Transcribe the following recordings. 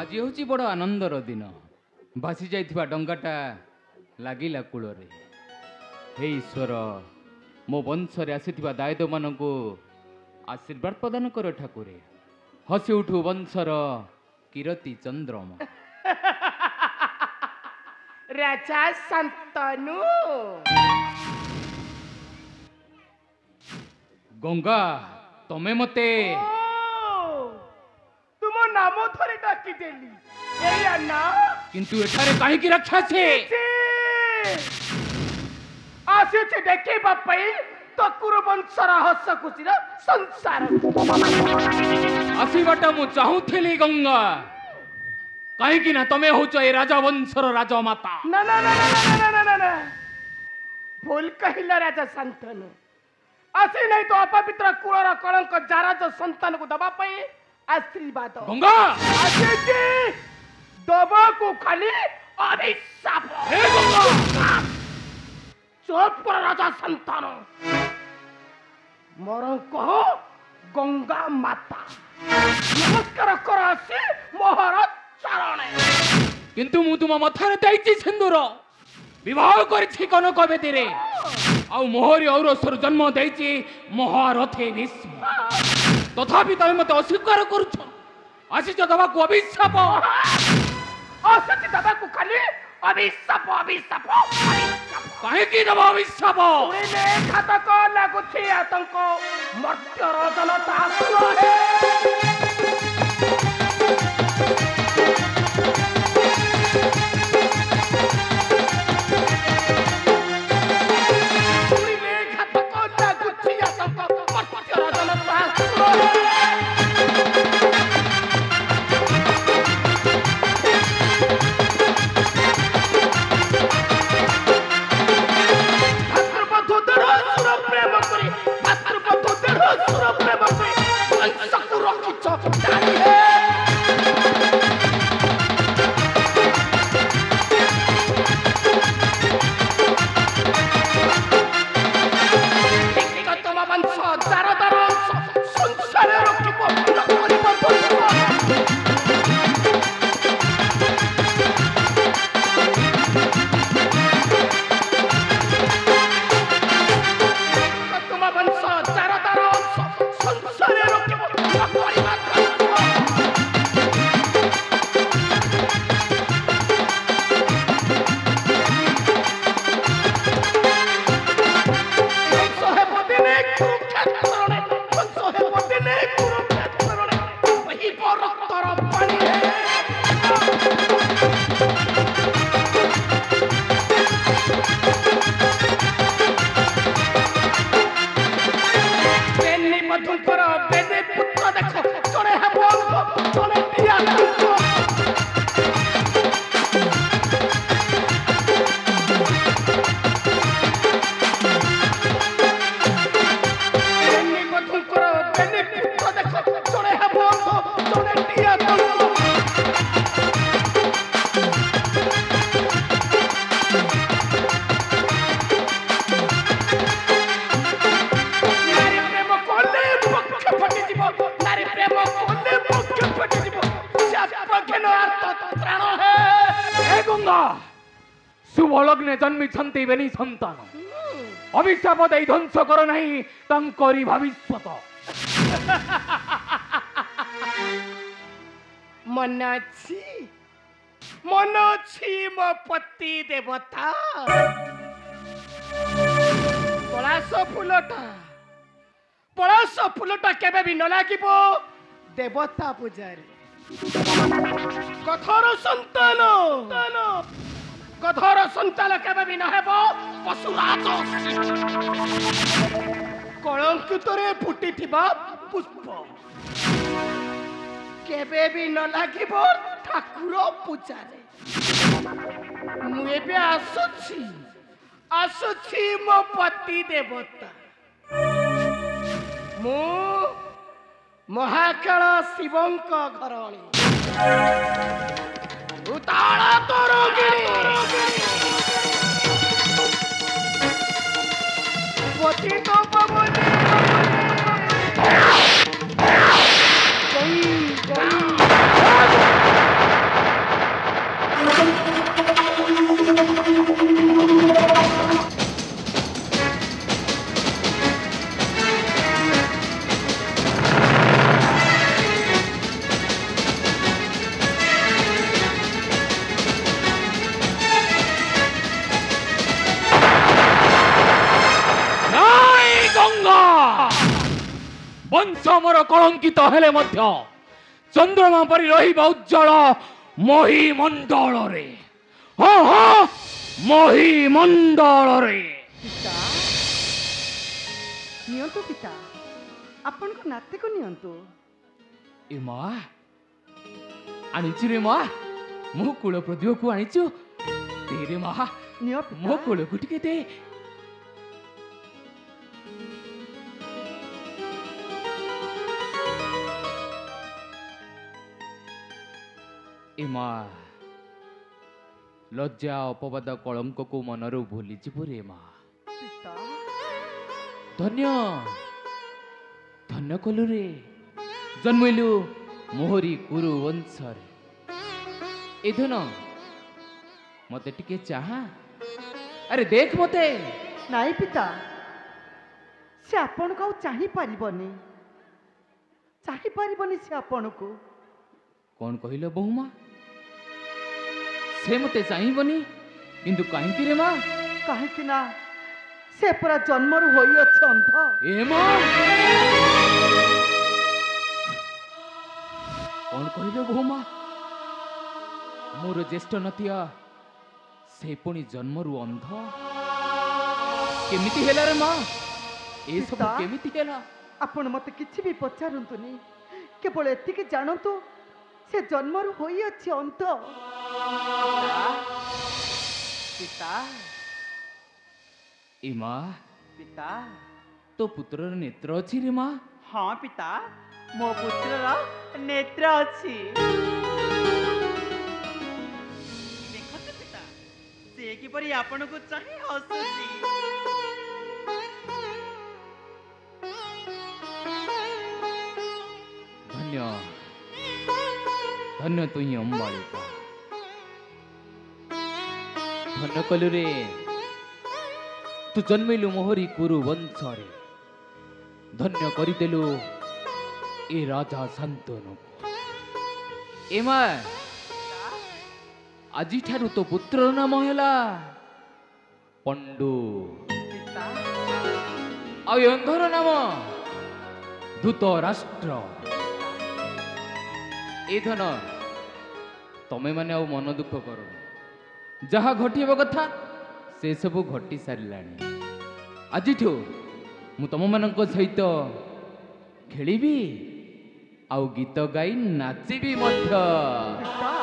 आज हूँ बड़ आनंदर दिन भासी जाइथिबा डंगाटा लागिला कूଳରେ हे ईश्वर मो वंशरे आसीथिबा दायित्व मानकु आशीर्वाद प्रदान कर ठाकुरे हसी उठू वंशर किरती चंद्रमा राजा संतनु गंगा तमे मते तुम नाम थरे डाकी देली एया ना किंतु एठारे काहे की रक्षा छे आसे छे देखे बापई तकुर वंशर हस खुशीर संसार आसीबाटा मु चाहुथिली गंगा काहे की ना तमे होच ए राजा वंशर राजमाता ना ना ना ना ना ना ना ना भूल कहिला राजा संतनु आसी नहीं तो अपवित्र कुलर कलंक जाराज संतान को दबा पाई आशीर्वाद गंगा आसी जी दबा को खाली अभिशाप हे गंगा चुप पर राजा संतान मोर कहो गंगा माता नमस्कार कर आसी महाराज चरणे किंतु मु तुम मथारे दैछि सिंदूर विवाह करछि कनक बेदीरे आउ मोहरी औरसर जन्म दैछि महारथे भीष्म तथापि तमे मते अस्वीकार करूछ आसीच दबा को अभिशाप असति दबा को खाली अभिशाप अभिशाप काहे की दबा अभिशाप उड़िले घातक लागुछि आतंक मर्त्यर जनता है शुभलग्ने जन्मी छन्ति बेनी संतान अभिशाप दे ध्वंस कर नहीं तंकरी भविष्यत मन अच्छी मो पति देवता पलाश फूलटा केबे भी न लागिबो देवता पूजारी कठोर संतान कठोर संतान केबे भी न हेबो पशुराज कलंकित रे फुटी थिबा पुष्प केबे भी न लागिबो ठाकुर पूजारे मु एबे आसुछि मो पति देवता मु महाकाल शिवंक घरणी उताड़ा तोरगिणी पति तो पवनी गई କଳଙ୍କିତ ହେଲେ ମଧ୍ୟ ଚନ୍ଦ୍ରମା ପରି ରହିବା ଉଜ୍ଜଳ ମହିମଣ୍ଡଳରେ। ହଁ ହଁ, ମହିମଣ୍ଡଳରେ। ପିତା ନିଅନ୍ତୁ, ପିତା ଆପଣଙ୍କ ନାତିକୁ ନିଅନ୍ତୁ। ଏ ମା, ଆଣିଛୁ ରେ ମା, ମୋ କୂଳ ପ୍ରଦୀପକୁ ଆଣିଛୁ। ଦେ ରେ ମା, ନିଅ ମୋ ପିତା। କୂଳକୁ ଟିକେ ଦେ। ଏ ମା, ଲଜ୍ଜା ଅପବାଦ କଳଙ୍କକୁ ମନରୁ ଭୁଲିଯିବୁ ରେ ମା। ପିତା ଧନ୍ୟ ଧନ୍ୟ କଲୁ ରେ, ଜନ୍ମିଲୁ ମୋହରି କୁରୁ ବଂଶରେ। ଏ ଧନ, ମତେ ଟିକେ ଚାହା। ଆରେ ଦେଖ ମତେ। ନାଇଁ ପିତା, ସେ ଆପଣଙ୍କୁ ଆଉ ଚାହିଁପାରିବନି, ସେ ଆପଣଙ୍କୁ। କଣ କହିଲ ବୋହୁମା? ସେ ମତେ ଚାହିଁବନି, କିନ୍ତୁ କାହିଁକି ରେ ମା? କାହିଁକି ନା ସେ ପୁରା ଜନ୍ମରୁ ହୋଇଅଛି ଅନ୍ଧ। ଏ ମା, କଣ କହିଲ ବୋହୁମା? ମୋର ଜ୍ୟେଷ୍ଠ ନତିଆ ସେ ପୁଣି ଜନ୍ମରୁ ଅନ୍ଧ? କେମିତି ହେଲା ରେ ମା? ଏସବୁ ପିତା। କେମିତି ହେଲା? ଆପଣ ମତେ କିଛି ବି ପଚାରନ୍ତୁନି, କେବଳ ଏତିକି ଜାଣନ୍ତୁ ସେ ଜନ୍ମରୁ ହୋଇଅଛି ଅନ୍ଧ। ପିତା ଏ ମା, ପିତା ତୋ ପୁତ୍ରର ନେତ୍ର ଅଛି ରେ ମା? ହଁ ପିତା, ମୋ ପୁତ୍ରର ନେତ୍ର ଅଛି। ଦେଖନ୍ତୁ ପିତା, ସେ କିପରି ଆପଣଙ୍କୁ ଚାହିଁ ହସୁଛି। ଧନ୍ୟ ଧନ୍ୟ ତୁହି ଅମ୍ବାଳିକା, ଧନ୍ୟ କଲୁ ରେ, ତୁ ଜନ୍ମିଲୁ ମୋହରି କୁରୁ ବଂଶରେ। ଧନ୍ୟ କରିଦେଲୁ ଏ ରାଜା ଶାନ୍ତନୁକୁ। ଏ ମା, ଆଜିଠାରୁ ତୋ ପୁତ୍ରର ନାମ ହେଲା ପଣ୍ଡୁ, ପିତା ଆଉ ଏ ଅନ୍ଧର ନାମ ଧୂତ ରାଷ୍ଟ୍ର। ଏ ଧନ, ତମେ ମାନେ ଆଉ ମନ ଦୁଃଖ କର, ଯାହା ଘଟିବା କଥା ସେ ସବୁ ଘଟି ସାରିଲାଣି। ଆଜିଠୁ ମୁଁ ତମମାନଙ୍କ ସହିତ ଖେଳିବି, ଆଉ ଗୀତ ଗାଇ ନାଚିବି ମଧ୍ୟ। ପିତା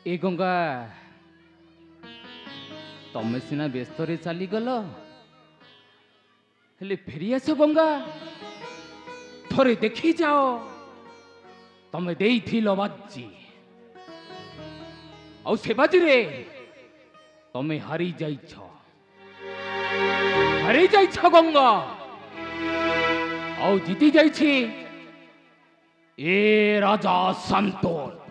ଏ ଗଙ୍ଗା, ତମେ ସିନା ବ୍ୟସ୍ତରେ ଚାଲିଗଲ, ହେଲେ ଫେରିଆସ ଗଙ୍ଗା। ଥରେ ଦେଖି ଯାଅ, ତମେ ଦେଇଥିଲ ବାଜି, ଆଉ ସେ ବାଜିରେ ତମେ ହାରି ଯାଇଛ ଗଙ୍ଗା। ଆଉ ଜିତି ଯାଇଛି ଏ ରାଜା ଶାନ୍ତନ।